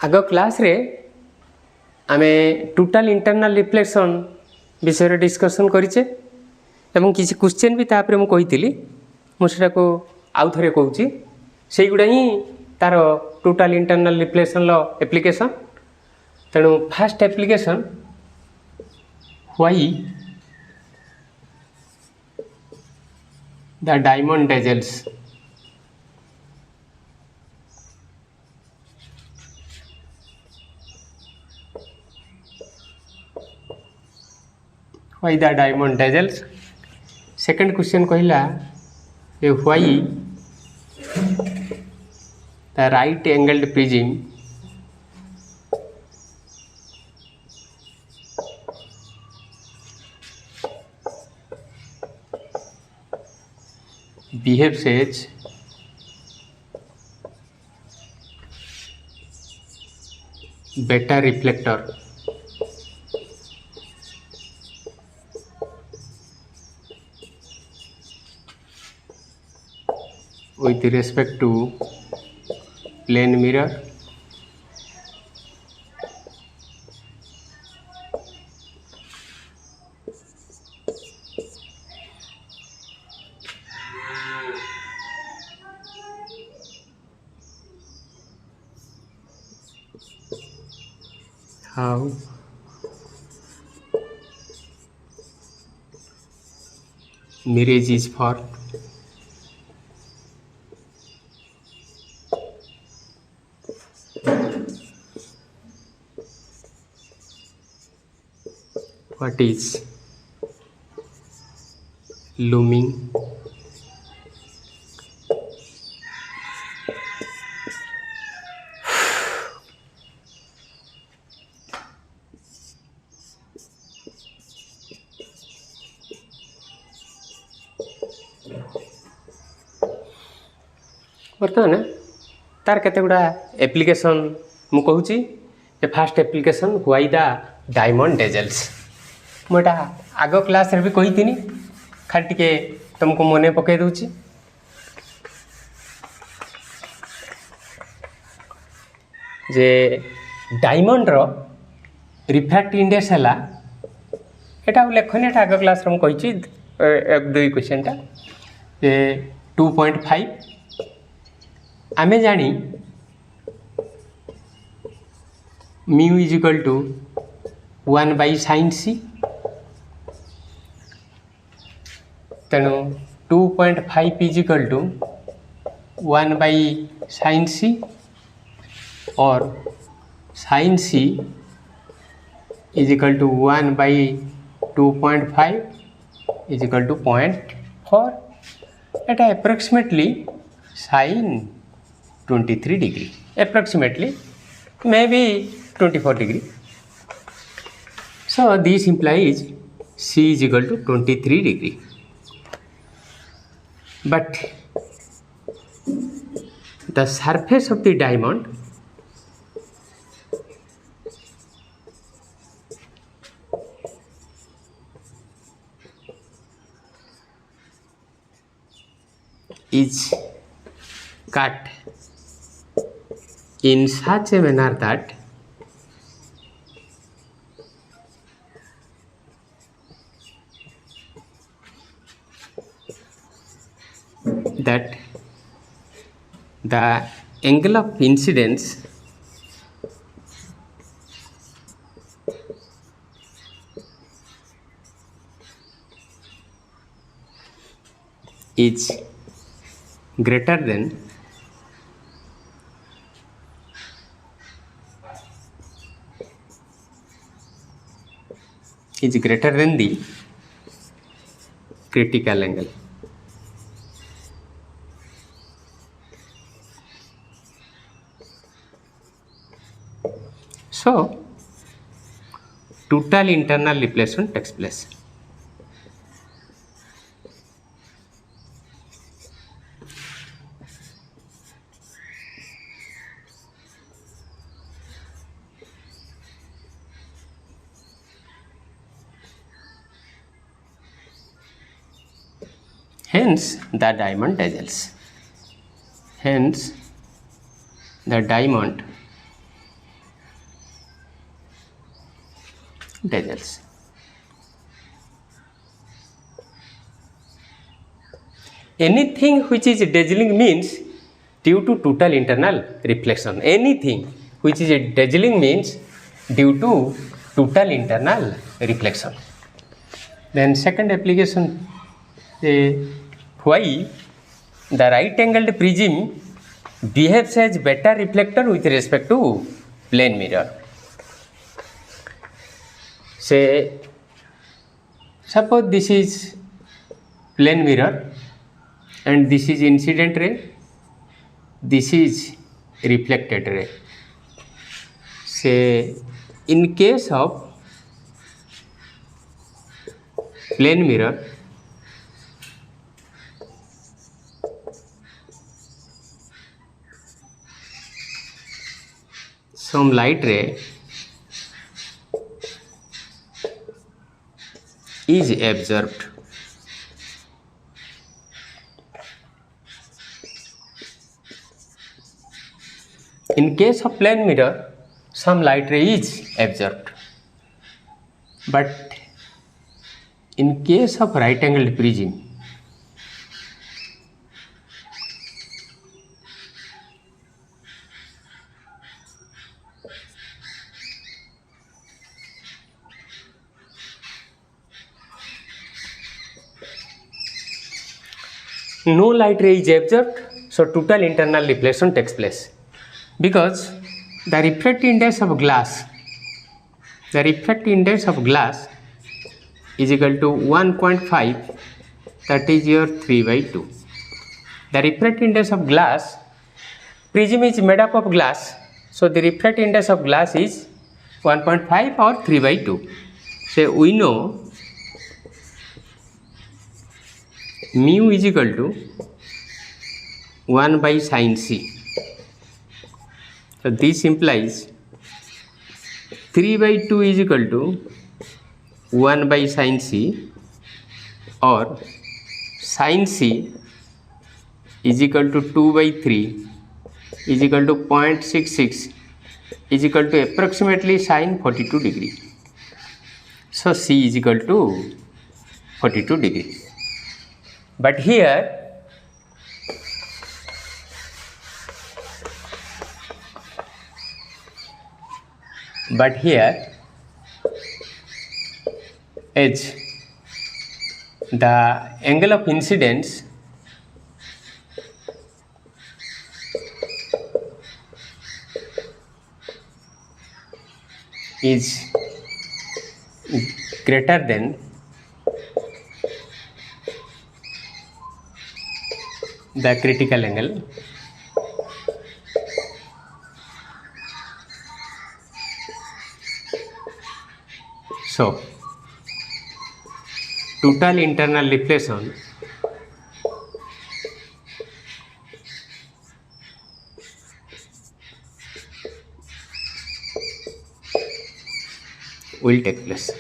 आग क्लास रे आमे टोटल इंटरनल रिफ्लेक्शन विषय डिस्कसन करिचे एवं किसी क्वेश्चन भी तापर मु कहितली मुझे को आउ थरे कहूची सेई गुडा ही तार टोटल इंटरनल रिफ्लेक्शन लो एप्लीकेशन। तेणु first application why the diamond dazzles why the diamond dazzles। second question कहला why the right angled prism behaves as beta reflector with respect to plane mirror how mirage is formed what is looming बर्तमान तार केते गुडा application मु कहूची ए first application why the diamond dazzles मोटा आग क्लास रे भी कही थिनी खाली टिके तुमको मने पके दूची। जे डायमंड रो रिफ्रैक्ट इंडेक्स हला एटा लेखनी एटा आग क्लास रे मु कहिची एक दुई क्वेश्चन टा जे 2.5 आमे जानी mu is equal to 1 by sine C. तेणु 2.5 is equal to 1 by sine C और sine C is equal to 1 by 2.5 is equal to 0.4 एटा approximately sine 23 degree approximately maybe 24 degree। so this implies C is equal to 23 degree but the surface of the diamond is cut in such a manner that the angle of incidence is greater than the critical angle। so total internal reflection takes place। hence the diamond dazzles। hence the diamond dazzles. Anything which is dazzling means due to total internal reflection. Anything which is dazzling means due to total internal reflection. Then second application, why the right angled prism behaves as better reflector with respect to plane mirror. Say, suppose this is plane mirror and this is incident ray, this is reflected ray. Say, in case of plane mirror, some light ray is absorbed. In case of plane mirror, some light ray is absorbed. But in case of right angled prism, no light ray is absorbed, so total internal reflection takes place. Because the refractive index of glass is equal to 1.5, that is your 3 by 2. The refractive index of glass, prism is made up of glass, so the refractive index of glass is 1.5 or 3 by 2. So we know mu is equal to 1 by sin c. So this implies 3 by 2 is equal to 1 by sin c, or sin c is equal to 2 by 3 is equal to 0.66 is equal to approximately sin 42 degree. So c is equal to 42 degree. But here as the angle of incidence is greater than the critical angle, so total internal reflection will take place.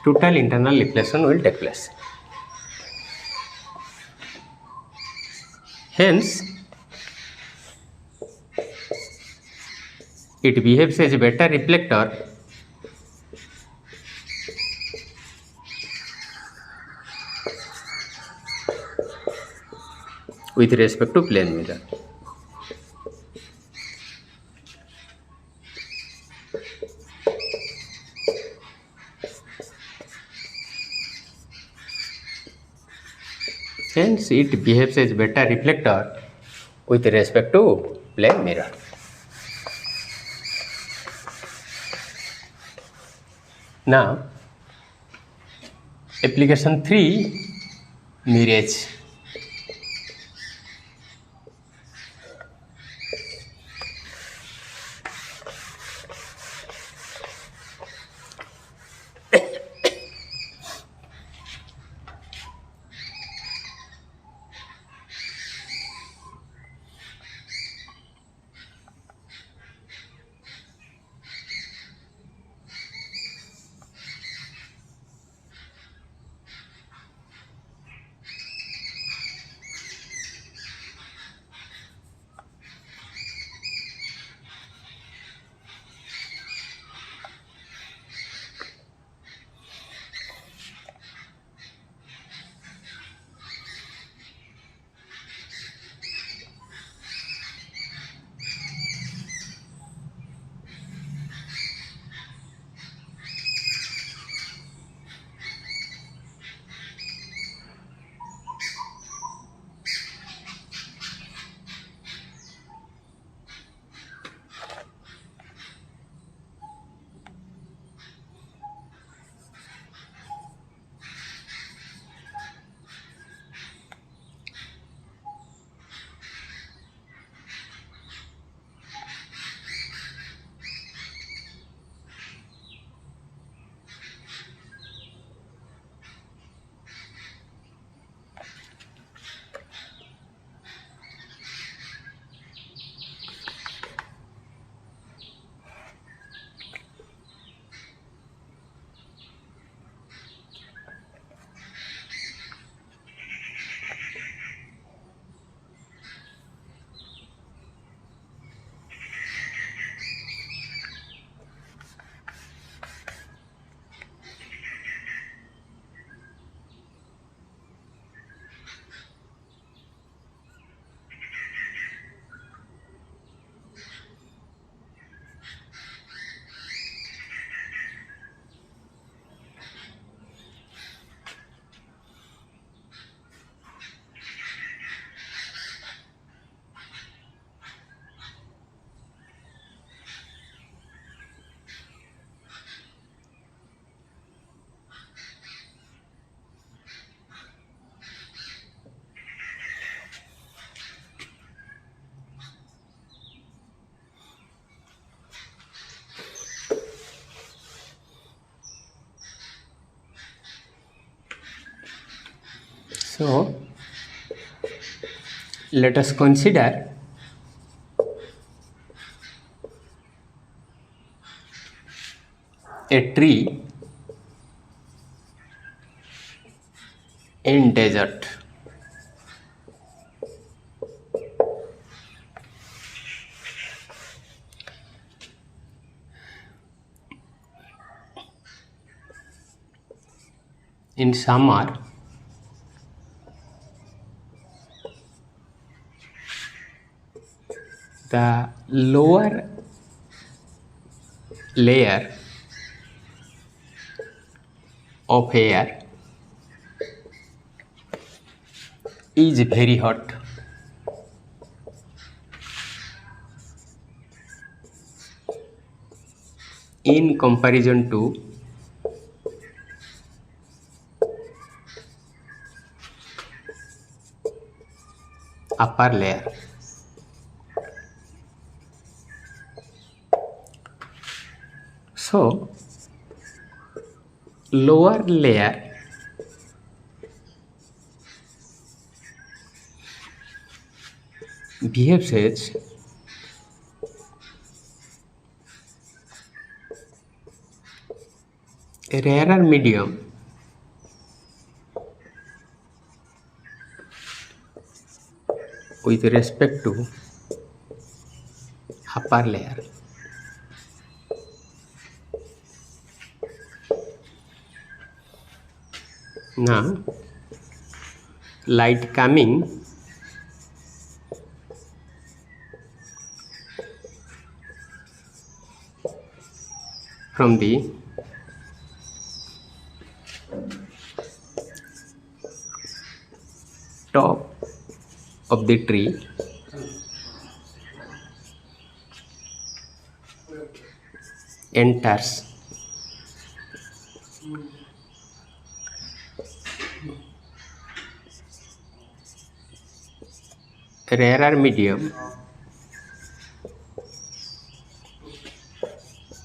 Total internal reflection will take place. Hence, it behaves as a better reflector with respect to plane mirror. Hence, it behaves as better reflector with respect to plane mirror. Now, application 3, mirrage. So let us consider a tree in desert. In summer, the lower layer of air is very hot. In comparison to upper layer. So lower layer behaves as a rarer medium with respect to upper layer. Now light coming from the top of the tree enters a rarer medium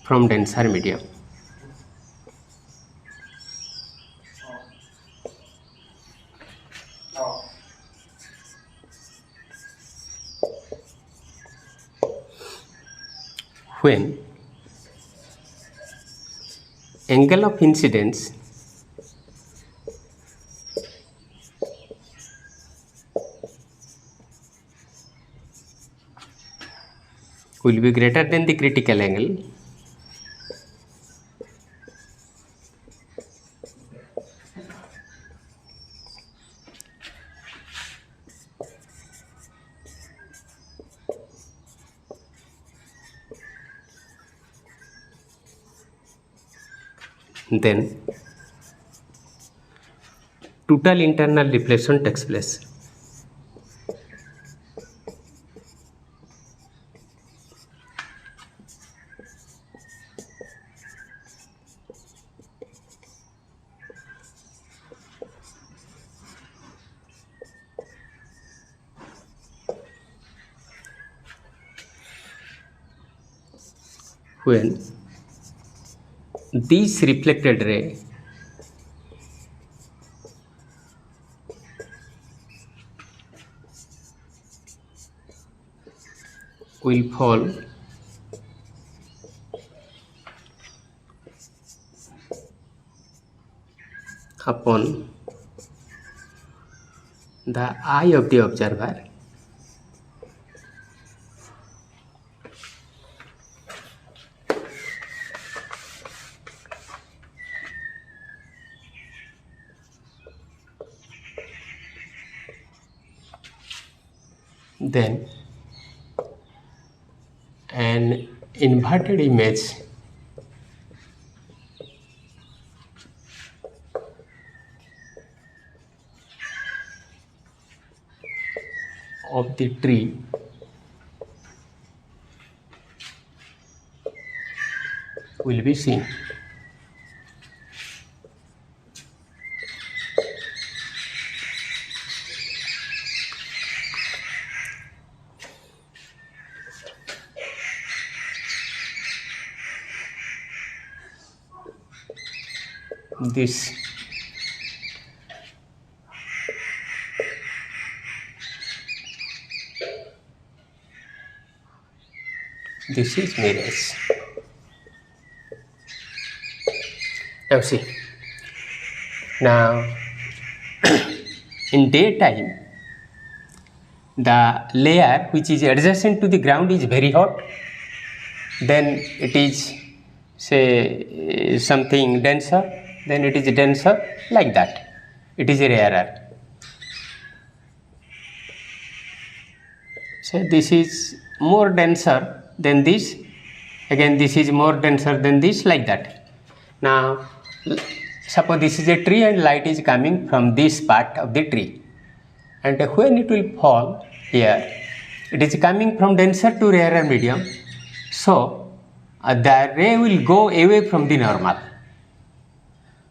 from denser medium. When angle of incidence will be greater than the critical angle, then total internal reflection takes place. When this reflected ray will fall upon the eye of the observer, then an inverted image of the tree will be seen. This This is mirage. Now see. Now in daytime, the layer which is adjacent to the ground is very hot. Then it is say something denser. Then it is denser like that. It is rarer. So this is more denser than this. Again, this is more denser than this, like that. Now, suppose this is a tree and light is coming from this part of the tree. And when it will fall here, it is coming from denser to rarer medium. So, the ray will go away from the normal.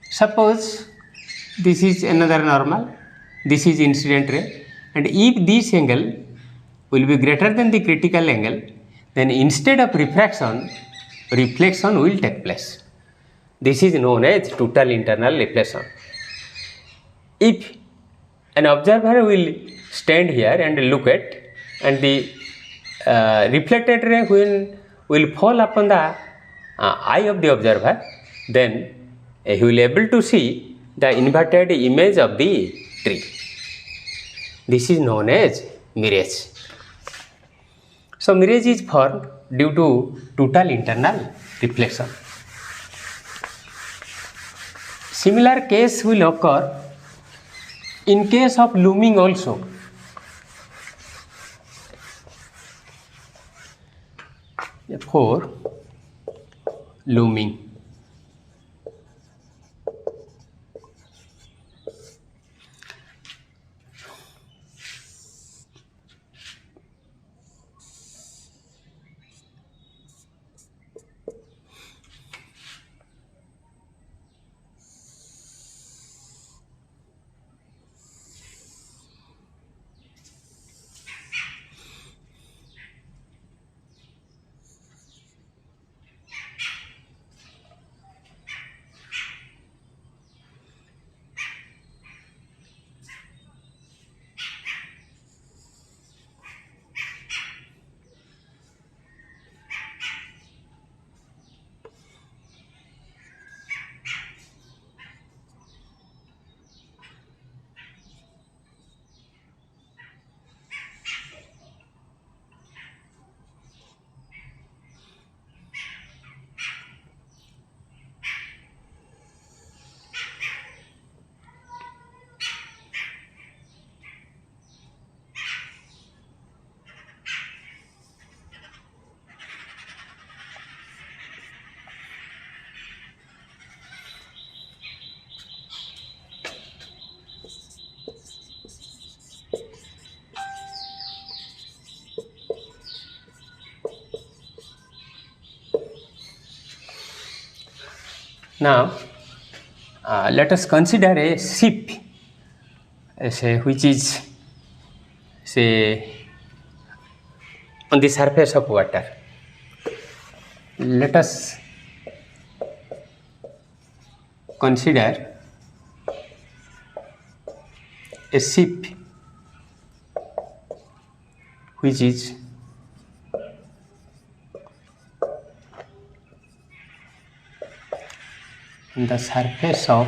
Suppose this is another normal, this is incident ray, and if this angle will be greater than the critical angle, then instead of refraction, reflection will take place. This is known as total internal reflection. If an observer will stand here and look at, and the reflected ray will fall upon the eye of the observer, then he will be able to see the inverted image of the tree. This is known as mirage. So mirage is formed due to total internal reflection. Similar case will occur in case of looming also. For looming. Now, let us consider a ship, which is on the surface of water. Let us consider a ship which is on the surface of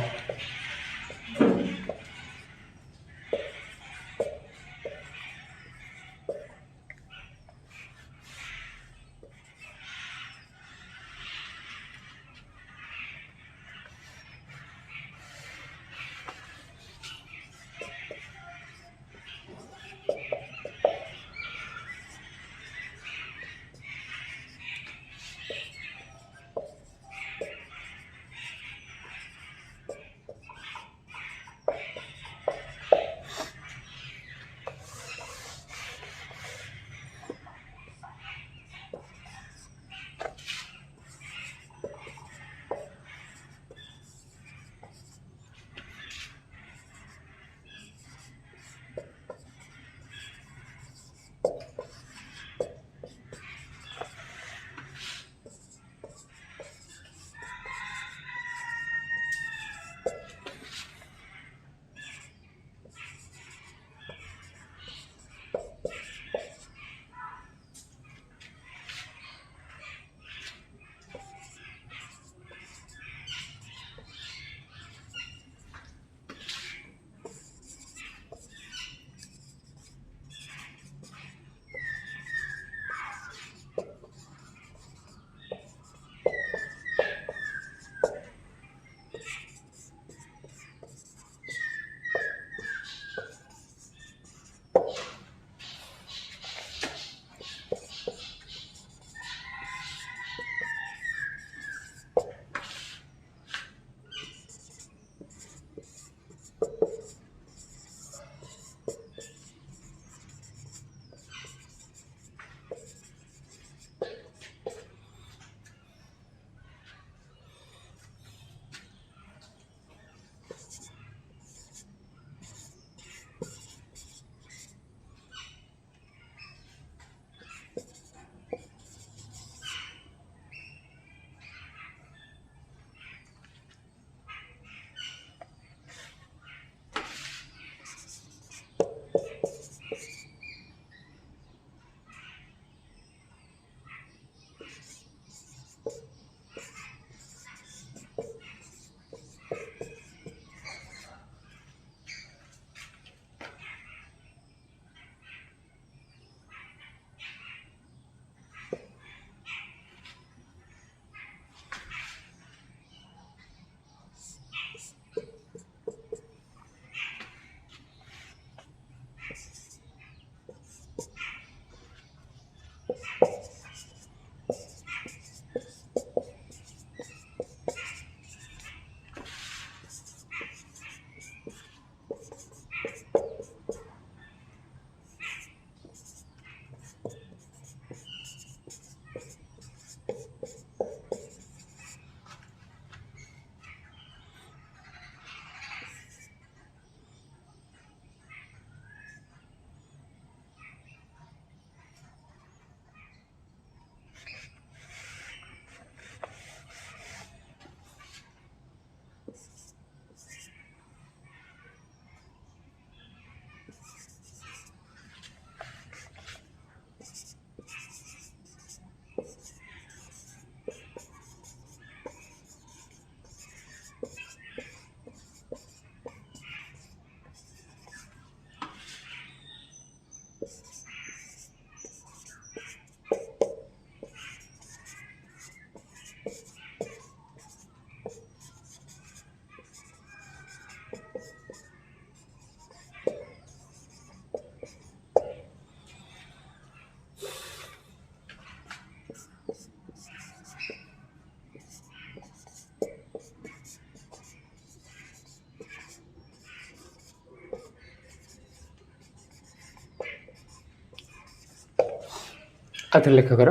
आथर लेख कर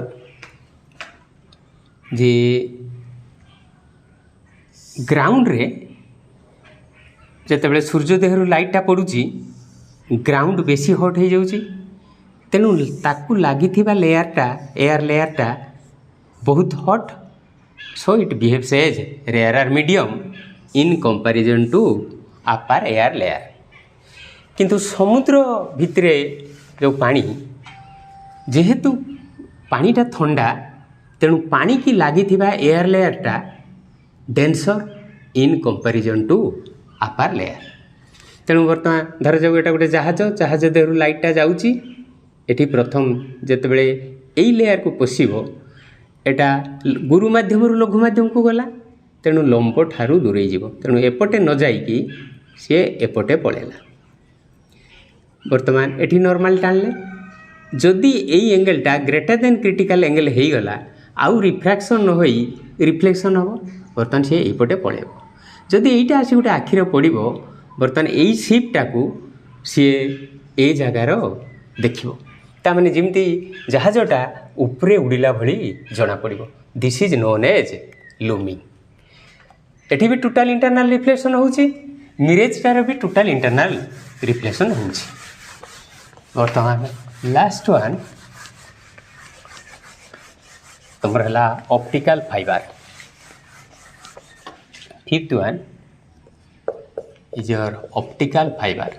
जे ground रे जिते सूर्य देहरु लाइटा पड़ुची ground बेसी हट हो जाऊँगी तेणु ताकू लगी लेयरटा एयर लेयरटा बहुत hot so it behaves as rarer medium in comparison to upper air layer किंतु समुद्र भितरे जो पानी जेहेतु पानीटा ठंडा तेणु पानी की लगी एयर लेयरटा denser in comparison to upper layer तेणु बर्तमान धर जाऊ एटा गोटे जहाज देहरु लाइटा जाउची एठी प्रथम जेतेबेले एई लेयर को पशिबो एटा गुरु माध्यम लघु माध्यम को गला तेणु लंब ठारू दूरे जीवो तेणु एपटे न जाइकी सी एपटे पळेला बर्तमान एठी नॉर्मल टाणले जदि एई एंगलटा ग्रेटर देन क्रिटिकल एंगल हो गला आउ रिफ्रैक्शन न होई रिफ्लेक्शन हम बर्तमान सी एपटे पळेबो जदि एइटा आसी गोटे आखिर पड़ो बर्तमान यही सिप्टा को सी ए जगार देखो ताने जमी जहाजटा उपरे उड़िला भली जना पड़ो this is known as looming एठी भी टोटल इंटरनल रिफ्लेक्शन होची मिरेजटार भी टोटल इंटरनल रिफ्लेक्शन होची बर्तमान लास्ट वन तुमर है optical fibre fifth one is your optical fiber.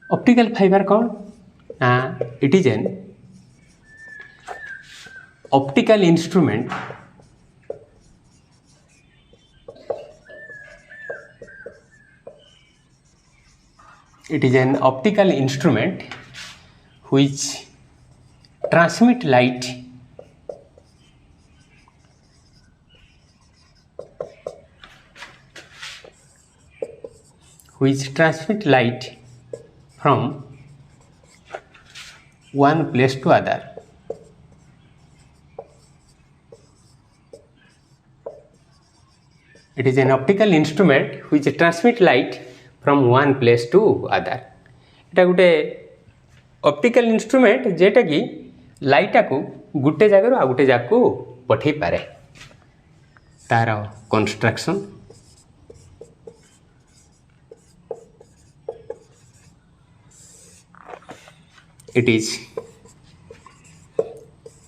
Optical fiber कौन? It is an optical instrument it is an optical instrument which transmit light from one place to other. It is an optical instrument which transmit light from one place to other. एटा गोटे optical instrument जेटा कि लाइटा को गोटे जगह आ गोटे जगह को पठे पारे तार construction it is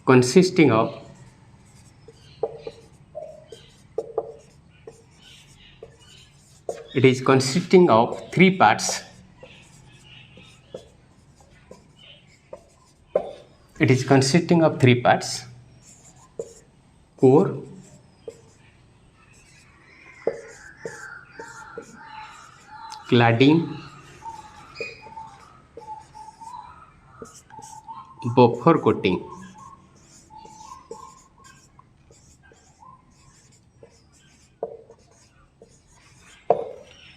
consisting of three parts. It is consisting of three parts: core, cladding, buffer coating.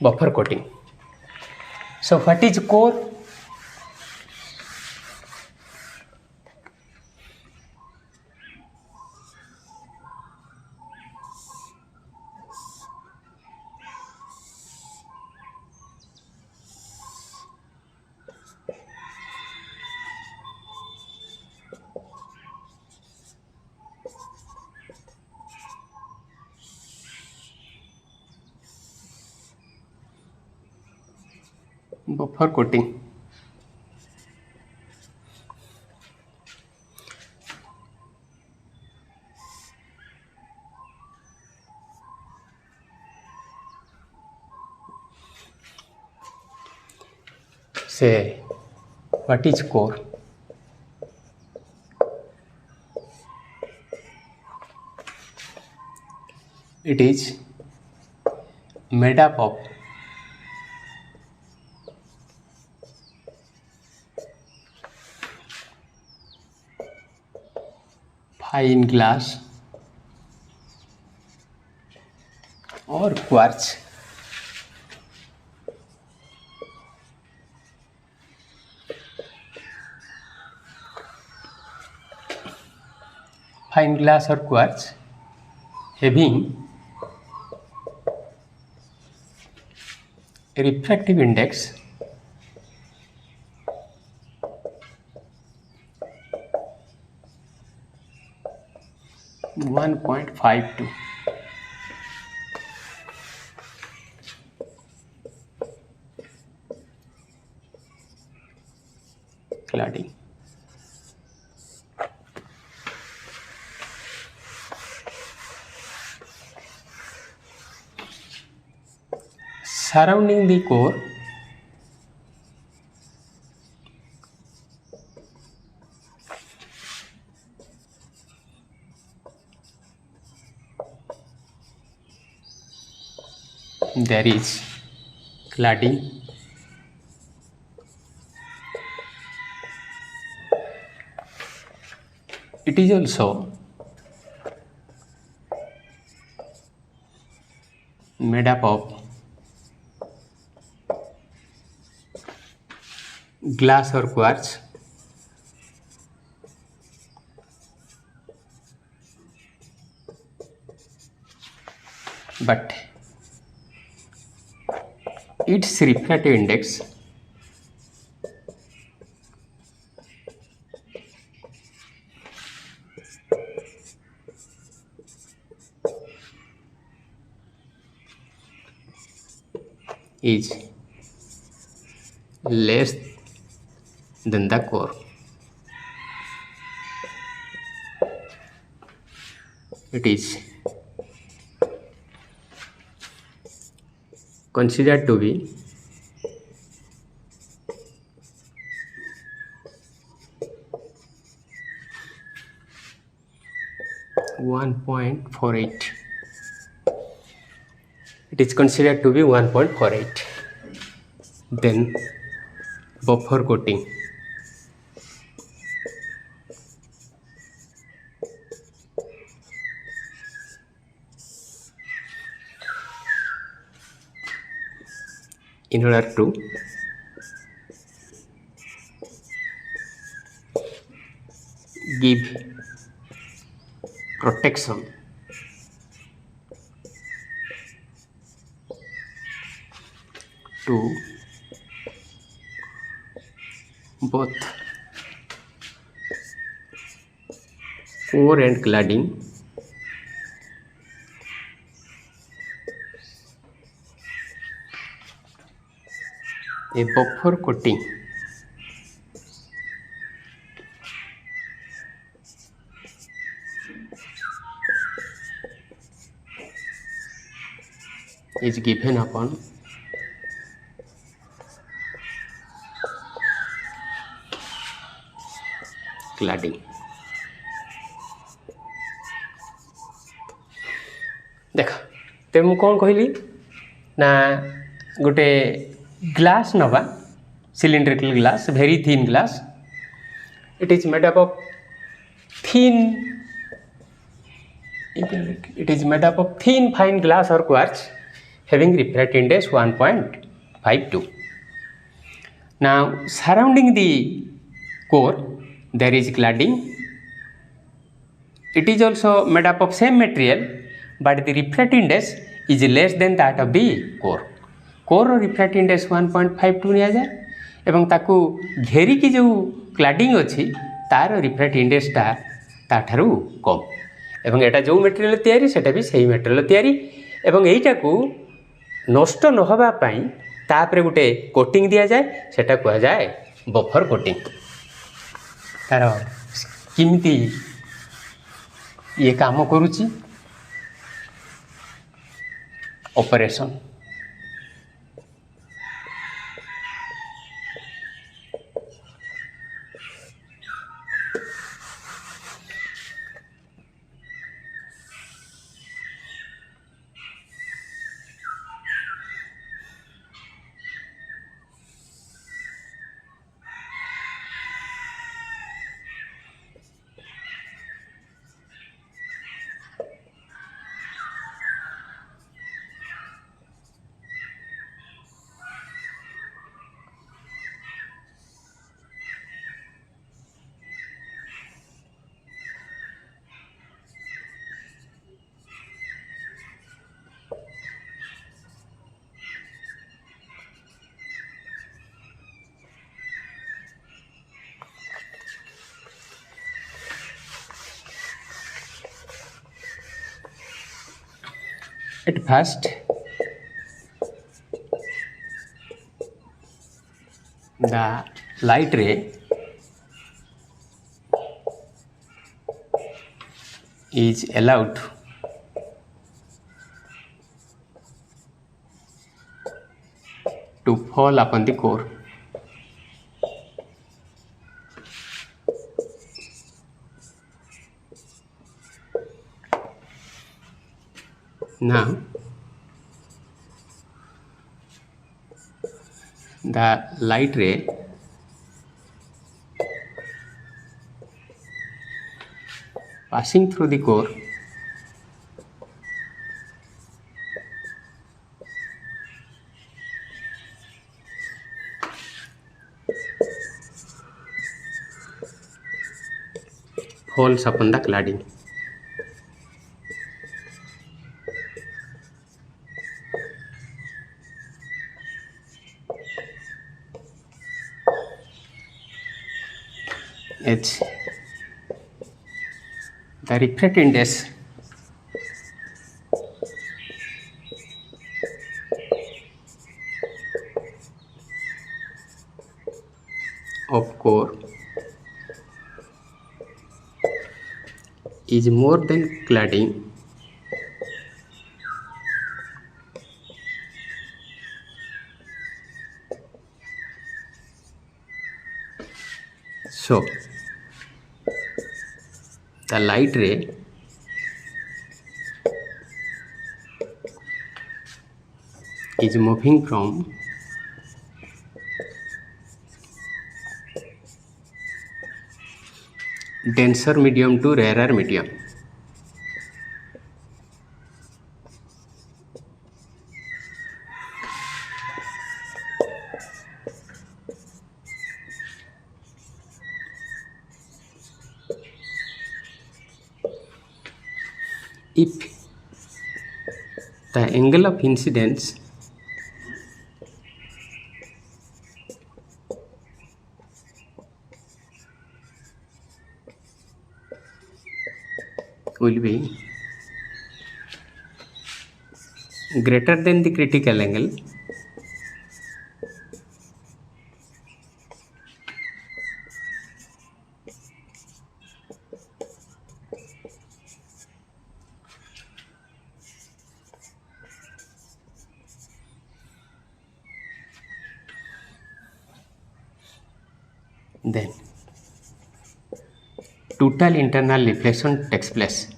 Buffer coating. So what is core? Buffer coating. Say what is core? It is made up of fine glass or quartz. Fine glass or quartz having a refractive index 1.52. Cladding. Surrounding the core there is cladding. It is also made up of glass or quartz, but its refractive index is less than the core. It is considered to be (1.48). It is considered to be 1.48. Then buffer coating. In order to give protection to both core and cladding, a buffer coating is given upon cladding. देख तो मु कौन कहली ना गोटे glass नवा cylindrical glass very thin glass. It is made up of thin fine glass or quartz having refractive index 1.52. Now surrounding the core there is cladding. It is also made up of same material, but the refractive index is less than that of the core. Core refractive index 1.52 निया जाए एवं ताकू घेरी की जो क्लाडिंग अच्छी तार refractive इंडेक्सटा ताठारू कम एवं एटा जो मटेरियल तैयारी सेटा भी सही मटेरियल तैयारी एवं एटा को नष्ट न होबा पई तापरे गुटे कोटिंग दिया जाए सेटा कहा जाए बफर कोटिंग. तार किमिति ये काम करूची operation. at first the light ray is allowed to fall upon the core. Now the light ray passing through the core falls upon the cladding. H. The refract index of core is more than cladding so the light ray is moving from denser medium to rarer medium. If the angle of incidence will be greater than the critical angle, then total internal reflection takes place.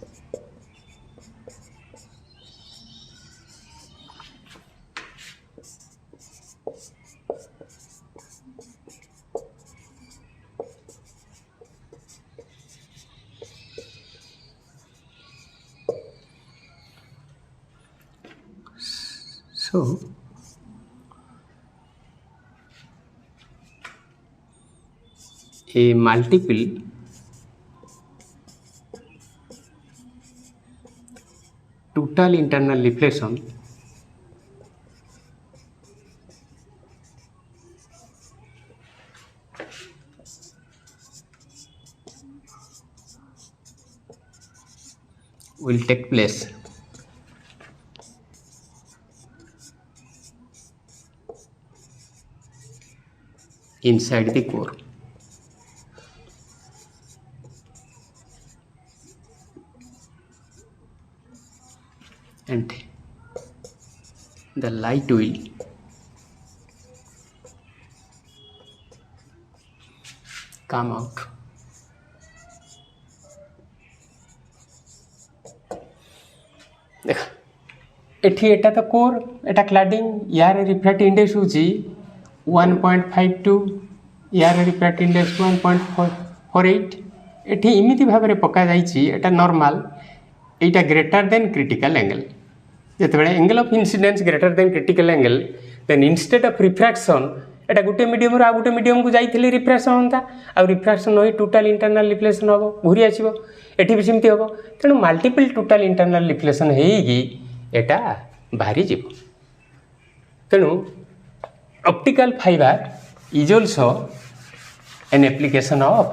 So a multiple total internal reflection will take place inside the core. And the light will come out. देख एठी एटा तो core एटा क्लाडिंग यार refract index होची 1.52 यार refract index 1.48 एठी इमिति भाबरे पका जाईची एटा normal एटा ग्रेटर देन क्रिटिकल एंगल जेतेबेले angle of incidence greater than critical angle then instead of refraction एटा गुटे मीडियम रो आ गुटे मीडियम को जाईथिले रिफ्रैक्शन होता आ रिफ्रैक्शन होई टोटल इंटरनल रिफ्लेक्शन होबो घुरी आसीबो एठी भी सेमति होबो तेनु मल्टीपल टोटल इंटरनल रिफ्लेक्शन हेगी एटा बाहरी जीवो तेनु optical fibre is also an application of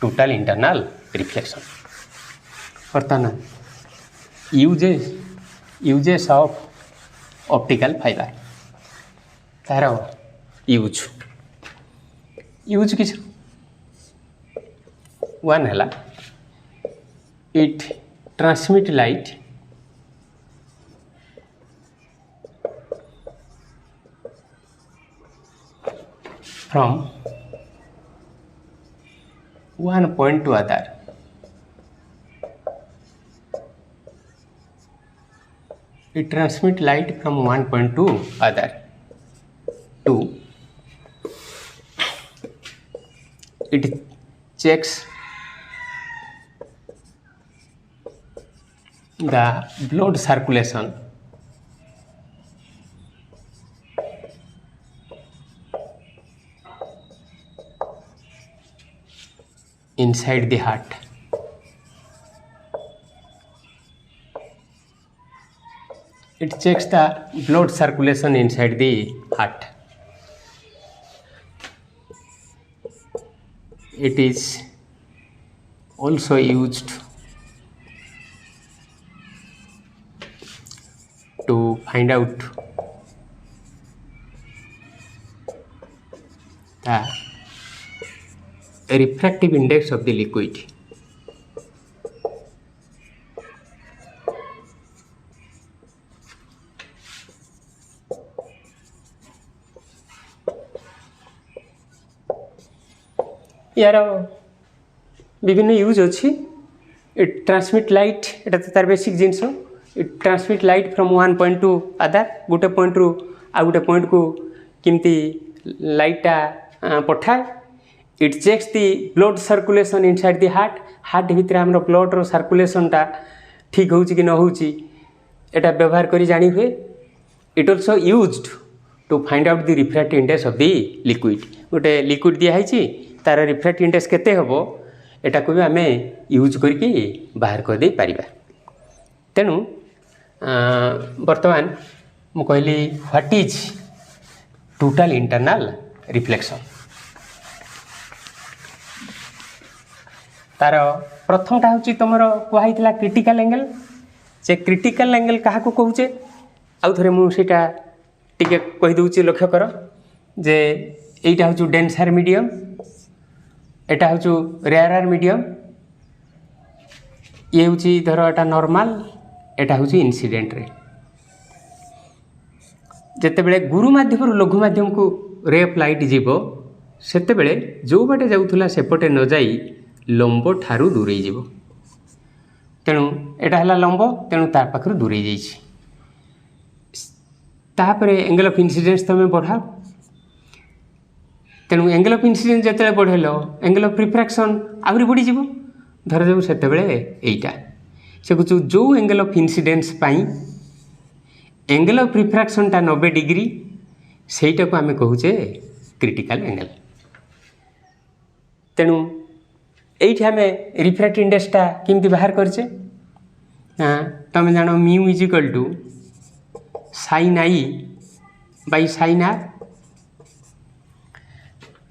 total internal reflection वर्तमान यूजेस ऑफ ऑप्टिकल फाइबर तार यूज किस वन है it transmit light from one point to other. It transmit light from one point to other. Two, it checks the blood circulation inside the heart. It checks the blood circulation inside the heart. It is also used to find out the refractive index of the liquid. यार विभिन्न use अच्छी it transmit light एटा तो तार basic जिनस it transmit light from one point to other गोटे point रु आ गोटे पॉइंट को किमती लाइटा पठाए it checks the blood circulation inside the heart भितर आम ब्लड रो सर्कुलेशनटा ठीक हो कि न हो व्यवहार करी जानी हुए it also used to find out the refractive index of the liquid गोटे लिक्विड दिखाई तार रिफ्रैक्टिव इंडेक्स केते हबो एटा को भी आम यूज करके बाहर कर दे पारिबा। तेणु वर्तमान मु कहली what is total internal reflection तार प्रथमटा हूँ तुम कहुई क्रिटिकल एंगल से क्रिटिकल एंगल क्या कहूचे आउ थे मुझे टी कहीदे लक्ष्य कर जे यहीटा हूँ डेंसर मीडियम एटा हूँ रेयरर मीडियम ये हूँ धर एटा नॉर्मल एटा हूँ इनसीडेंट रे जितेबले गुरु माध्यम लघु माध्यम को रे ऑफ लाइट जीव सेते बेले जो बाटे जाऊला सेपटे न जाई लंब ठारू दूरे जीव तेणु एटा हला लंब तेणु तार पाखर दूरे जाइछि तापरे एंगल ऑफ इनसीडेंस तमें बढ़ा तेणु एंगल ऑफ इनसीडेंस जिते बढ़ेल एंगल ऑफ रिफ्रैक्शन आहरी बढ़ी जीव धर जाऊ सेते बेले एइटा से कुछ जो एंगल ऑफ इनसीडेंस पाई एंगल ऑफ रिफ्रैक्शन टा 90 डिग्री सेटा को आमे कहूचे क्रिटिकल एंगल। तेणु एइठी आमे रिफ्रैक्टिव इंडेक्स टा किमती बाहर करचे तमें जानो mu is equal to sine I by sine R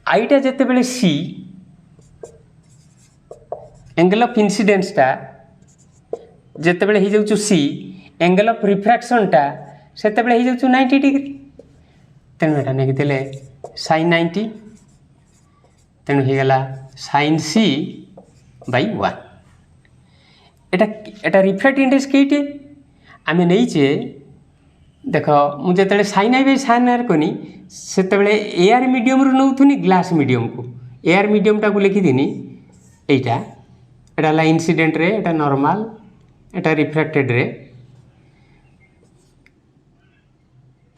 आईटा जिते बेले सी एंगल ऑफ इनसीडेंस टा जिते बेले हो जाऊ सी एंगल ऑफ रिफ्रैक्शन टा सेते बेले हो जाऊ 90 डिग्री तेणु एटा नहीं देले साइन 90 तेणु हो गला sign C by 1 Etah refractive index कईटे आम नहींचे देख मुझे sine I by sine R कनी से एयर मीडियम रू नौथुनी ग्लास मीडियम को एयर मीडियम टाक लिखिदिनी एटा एटा इनसीडेंट रे एटा नॉर्मल एटा रिफ्रैक्टेड रे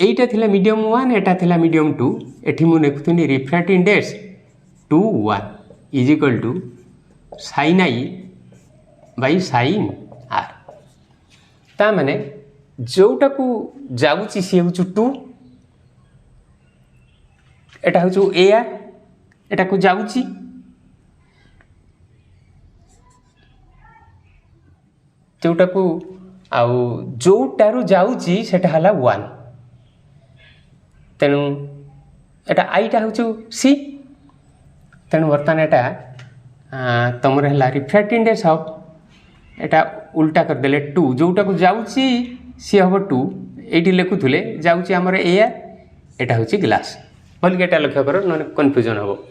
एटा थिला मीडियम 1 एटा थिला मीडियम 2 एठी मु लिखुथुनी refractive index 2 1 is equal to sine I by sine R ता माने जोटा को जाऊँगी सी हूँ 2 एटा हूँ एआर एटा को जाऊँगी जोटा को आउ जोटारू जाऊँगी सेटा हला 1 तेणु एटा आईटा हूँ सी तेणु बर्तमान एटा तुम है रिफ्रैक्टिव इंडेक्स ऑफ एटा उल्टा करदेले 2 जोटा को जाऊँगी सी हम 2 ये लिखुले जाऊँगी आमर एयर एटा हूँ ग्लास भल के लक्ष्य कर ना कन्फ्यूजन हम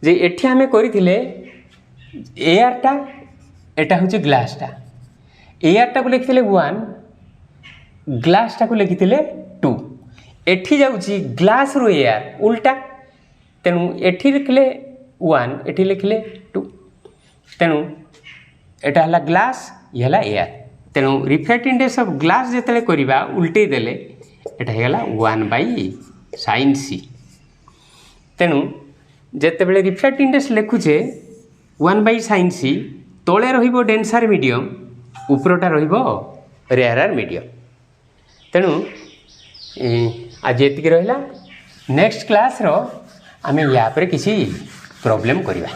जे एठी आमे करिथिले एयरटा एटा हूँ ग्लासटा एयरटा को लिखिले 1 ग्लासटा को लिखिले 2 एठी जाऊँगी ग्लास रू एयर उल्टा तेणु एठी लिखिले 1 एठी लिखिले 2 तेणु एटा हला ग्लास ये हला एयर तेणु रिफ्रैक्टिव इंडेक्स ऑफ ग्लास जेतेले करिबा उल्टे देले एटा हेला 1/sin c तेणु जेतेबेले रिफ्रैक्टिव इंडेक्स लिखुचे 1/sin c तले रहिबो डेंसर मीडियम उपरटा रहिबो रेयरर मीडियम तेणु आज एतिक रहिला नेक्स्ट क्लास रो आमे या पर किसी प्रॉब्लम करिबा।